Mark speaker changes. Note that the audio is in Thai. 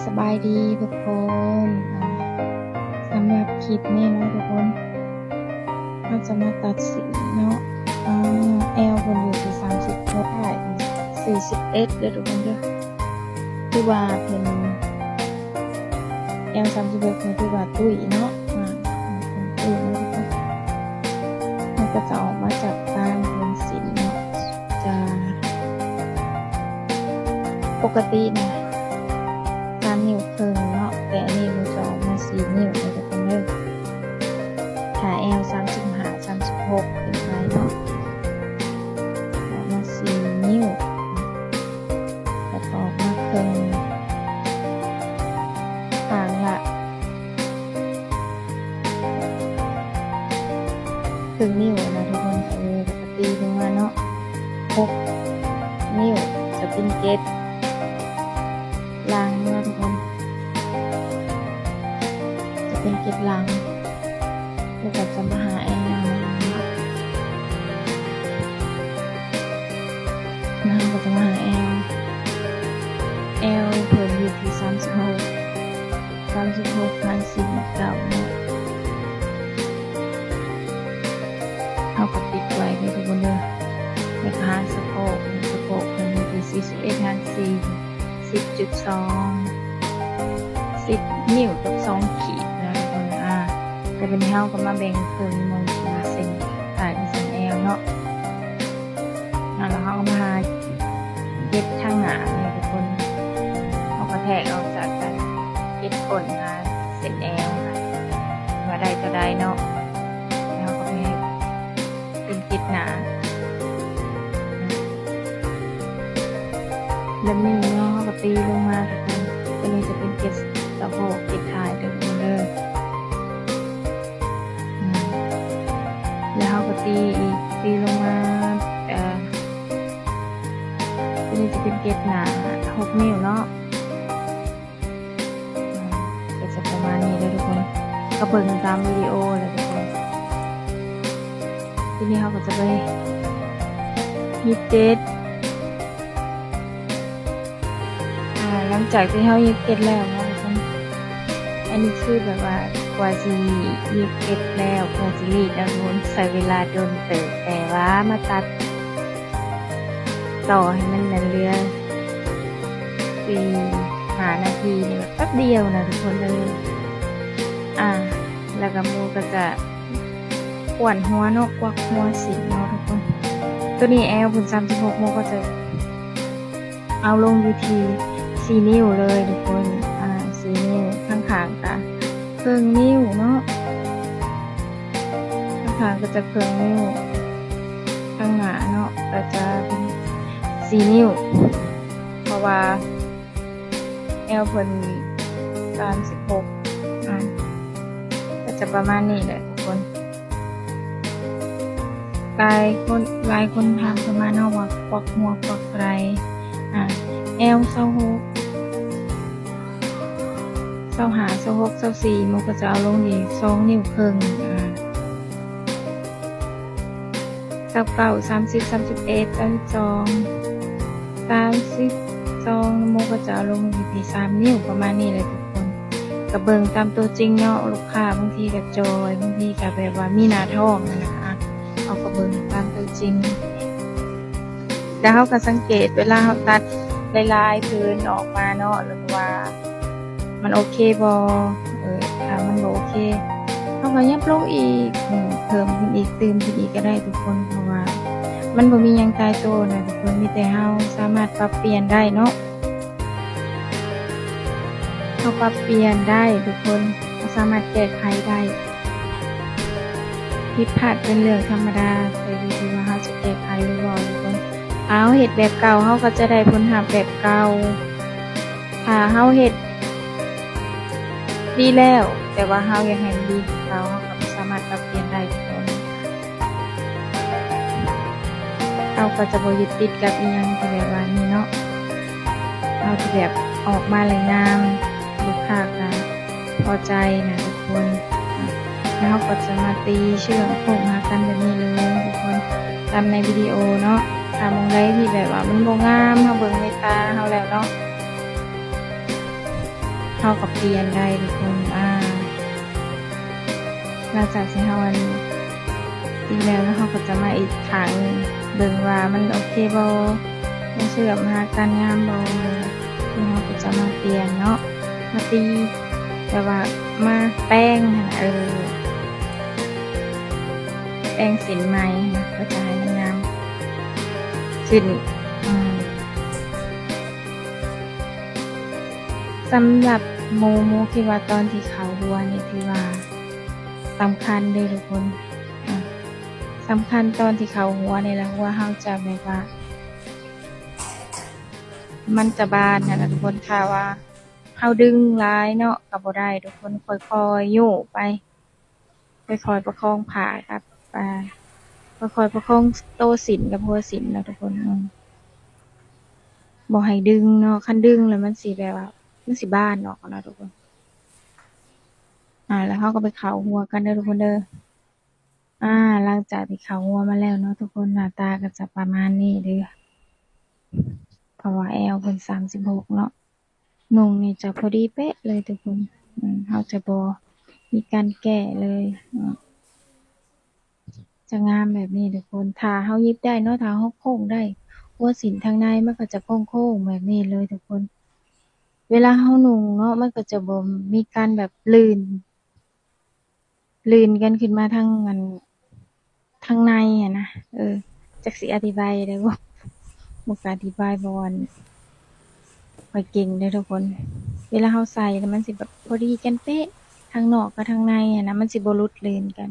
Speaker 1: สบายดีทุกคนสำหรับคลิปนี้นะทุกคนเราจะมาตัดสีเนาะแอลบนอยู่ที่30ได้41เด้อทุกคนเด้อที่ว่าเป็นแอล31คือที่ว่าตุ้ยเนาะเป็นตุ้ยนะทุกคนมันก็จะออกมาจากการเป็นสีเนาะจะปกตินะ3 นิ้วครึ่งเนาะแต่อันนี้มันจะออกมา4 นิ้วเลยทุกคนเด้อถ้าแอล35 36ขึ้นไปเนาะออกมา4 นิ้วแล้วก็ออกมาครึ่งห่างละครึ่งนิ้วนะทุกคนปกติลงมาเนาะ6 นิ้วจะเป็นเกตลังเนาะทุกคนจะเป็นเกตลังแล้วก็จะมาหาแอลนะก็จะมาหาแอลเพิ่มอยู่ที่36พันสี่เก่าเนาะเอากระปิดไว้เลยทุกคนเด้อในคานสะโพกเพิ่มอยู่ที่41พัน4 10 นิ้วกับ2 ขีดนะทุกคนแต่เป็นเท่ากับมาแบ่งครึ่งมองที่เส้นถ่ายเป็นเส้นแอลเนาะแล้วเขาก็มาเย็บข้างหน้าเนี่ยทุกคนเขาก็แทกออกจากกันเย็บก้นนะเส้นแอลมาได้ก็ได้เนาะแล้วก็ไปเป็นเย็บหนาแล้วมีเนาะเขาก็ตีลงมาทุกคนตัวนี้จะเป็นเย็บสะโพกเย็บท้ายทุกคนเลยแล้วเขาก็ตีลงมาตัวนี้จะเป็นเกล็ดหนา6 นิ้วเนาะก็จะประมาณนี้เลยทุกคนก็เบิ่งตามวิดีโอเลยทุกคนทีนี้เขาก็จะไปยิบเกล็ดหลังจากที่เขายิบเกล็ดแล้วนะทุกคนอันนี้คือแบบว่ากว่าจะยิบเกล็ดแล้วกว่าจะรีดนะทุกคนใช้เวลาโดนเติบแต่ว่ามาตัดต่อให้มันเหลือ5 นาทีนี่แบบแป๊บเดียวนะทุกคนเลยแล้วก็มูก็จะขวนหัวเนาะกวักหัวสีเนาะทุกคนตัวนี้แอลเป็น36มูก็จะเอาลงอยู่ที่4 นิ้วเลยทุกคน4 นิ้วข้างๆค่ะครึ่งนิ้วเนาะข้างๆก็จะครึ่งนิ้วข้างหน้าเนาะก็จะเป็น4 นิ้วเพราะว่าแอลเพิ่น36ก็จะประมาณนี้แหละทุกคนหลายคนถามประมาณว่ากวักหัวกวักไรแอล26 26 24มันก็จะเอาลงที่2 นิ้วครึ่ง29 30 31 32 32โมก็จะเอาลงอยู่ที่3 นิ้วประมาณนี้เลยทุกคนกระเบิงตามตัวจริงเนาะลูกค้าบางทีก็จอยบางทีก็แบบว่ามีหน้าท้องนะคะเอากระเบิงตามตัวจริงแล้วเขาก็สังเกตเวลาเขาตัดลายๆพื้นออกมาเนาะหรือว่ามันโอเคบถ้ามันโอเคเขาก็ยับลงอีกเพิ่มขึ้นอีกเติมขึ้นอีกก็ได้ทุกคนเพราะว่ามันบ่มีหยังตายตัวนะทุกคนมีแต่เฮาสามารถปรับเปลี่ยนได้เนาะเราปรับเปลี่ยนได้ทุกคนเราสามารถแก้ไขได้ผิดพลาดเป็นเรื่องธรรมดาแต่ดูที่ว่าเฮาจะแก้ไขหรือบ่ทุกคนเฮ็ดแบบเก่าเฮาก็จะได้ผลลัพธ์แบบเก่าถ้าเฮาเฮ็ดดีแล้วแต่ว่าเฮาอยากให้มันดีกว่าเก่าเฮาก็สามารถปรับเปลี่ยนได้ทุกคนเราก็จะบ่ยึดติดกับอีหยังที่แบบว่านี้เนาะเราที่แบบออกมาเลยงามลูกค้าก็พอใจนะทุกคนแล้วเราก็จะมาตีเชื่อมโครงหากันแบบนี้เลยทุกคนตามในวิดีโอเนาะถ้ามองได้ที่แบบว่ามันบ่งามเฮาเบิ่งในตาเฮาแล้วเนาะ เขาก็เปลี่ยนได้ทุกคนหลังจากที่เฮาอันตีแล้วเขาก็จะมาอีกครั้งหนึ่งเบิ่งว่ามันโอเคบ่มันเชื่อมหาการงามบ่ที่เขาก็จะมาเปลี่ยนเนาะมาตีแต่ว่ามาแป้งหั่นน่ะแป้งสินใหม่นะก็จะให้มันงามขึ้นสำหรับโมคิดว่าตอนที่เขาหัวนี่ถือว่าสำคัญเลยทุกคนสำคัญตอนที่เขาหัวนี่แหละว่าเขาจะแบบว่ามันจะบานนะทุกคนค่ะว่าเขาดึงร้ายเนาะกับบ่ได้ทุกคนค่อยๆโยกไปค่อยๆประคองผ่าครับค่อยๆประคองโตสินกับหัวสินนะทุกคนบ่ให้ดึงเนาะคันดึงแล้วมันสิแบบว่ามันสิบ้านเนาะทุกคนแล้วเขาก็ไปเขาหัวกันเด้อทุกคนเด้อหลังจากที่เขาหัวมาแล้วเนาะทุกคนหน้าตาก็จะประมาณนี้เด้อเพราะว่าแอลเป็น36เนาะนุ่งนี่จะพอดีเป๊ะเลยทุกคนเขาจะบ่มีการแก้เลยจะงามแบบนี้ทุกคนถ้าเขายิบได้เนาะถ้าเขาโค้งได้หัวสินทางในมันก็จะโค้งๆแบบนี้เลยทุกคนเวลาเขานุ่งเนาะมันก็จะบ่มีการแบบลื่นกันขึ้นมาทางในนะจักสิอธิบายได้บ่บ่กล้าอธิบายบ่อนค่อยเก่งเด้อทุกคนเวลาเราใส่แล้วมันสิแบบพอดีกันเป๊ะทางนอกกับทางในนะมันสิบ่หลุดลื่นกัน